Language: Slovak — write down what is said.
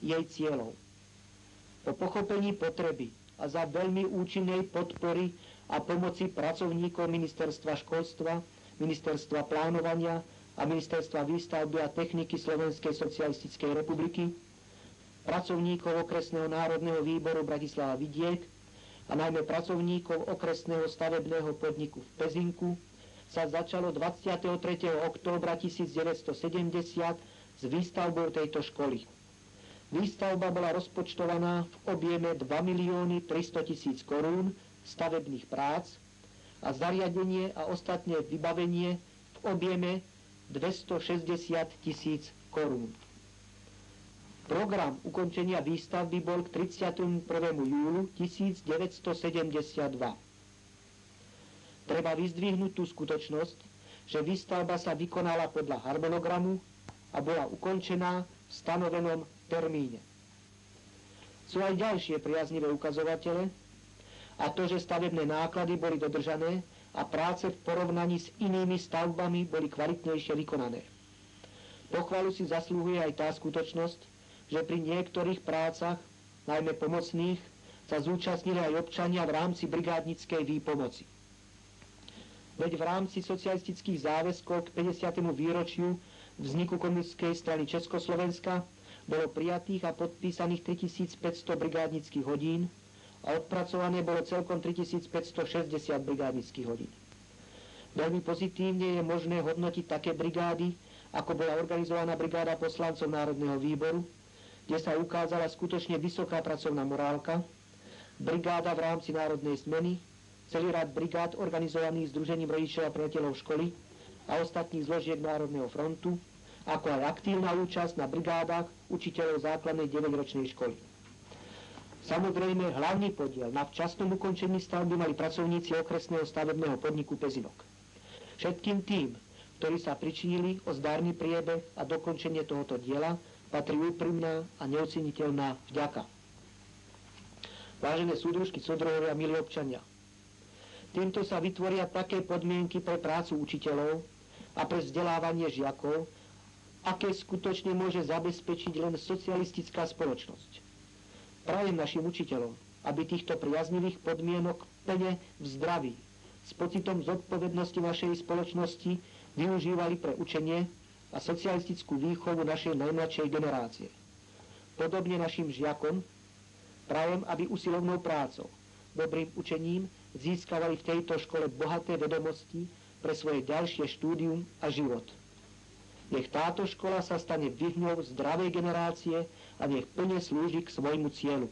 jej cieľov. Po pochopení potreby a za veľmi účinnej podpory a pomoci pracovníkov Ministerstva školstva, Ministerstva plánovania a Ministerstva výstavby a techniky Slovenskej socialistickej republiky, pracovníkov Okresného národného výboru Bratislava Vidiek a najmä pracovníkov Okresného stavebného podniku v Pezinku sa začalo 23. októbra 1970 s výstavbou tejto školy. Výstavba bola rozpočtovaná v objeme 2 300 000 korún stavebných prác a zariadenie a ostatné vybavenie v objeme 260 000 korún. Program ukončenia výstavby bol k 31. júlu 1972. Treba vyzdvihnúť tú skutočnosť, že výstavba sa vykonala podľa harmonogramu a bola ukončená v stanovenom termíne. Sú aj ďalšie priaznivé ukazovatele, a to, že stavebné náklady boli dodržané a práce v porovnaní s inými stavbami boli kvalitnejšie vykonané. Pochvalu si zaslúhuje aj tá skutočnosť, že pri niektorých prácach, najmä pomocných, sa zúčastnili aj občania v rámci brigádnickej výpomoci. Veď v rámci socialistických záväzkov k 50. výročiu vzniku komunistickej strany Československa bolo prijatých a podpísaných 3500 brigádnických hodín a odpracované bolo celkom 3560 brigádnických hodín. Veľmi pozitívne je možné hodnotiť také brigády, ako bola organizovaná brigáda poslancov Národného výboru, kde sa ukázala skutočne vysoká pracovná morálka, brigáda v rámci Národnej zmeny, celý rad brigád organizovaných Združením rodičov a priateľov školy a ostatných zložiek Národného frontu, ako aj aktívna účasť na brigádach učiteľov základnej 9-ročnej školy. Samozrejme, hlavný podiel na včasnom ukončení stavby mali pracovníci Okresného stavebného podniku Pezinok. Všetkým tým, ktorí sa pričinili o zdárny priebeh a dokončenie tohoto diela, patrí úprimná a neoceniteľná vďaka. Vážené súdružky, súdruhovia, milí občania, týmto sa vytvoria také podmienky pre prácu učiteľov a pre vzdelávanie žiakov, aké skutočne môže zabezpečiť len socialistická spoločnosť. Prajem našim učiteľom, aby týchto priaznivých podmienok plne v zdraví, s pocitom zodpovednosti našej spoločnosti využívali pre učenie a socialistickú výchovu našej najmladšej generácie. Podobne našim žiakom prajem, aby usilovnou prácou, dobrým učením získavali v tejto škole bohaté vedomosti pre svoje ďalšie štúdium a život. Nech táto škola sa stane vyhňou zdravej generácie a nech plne slúži k svojmu cieľu.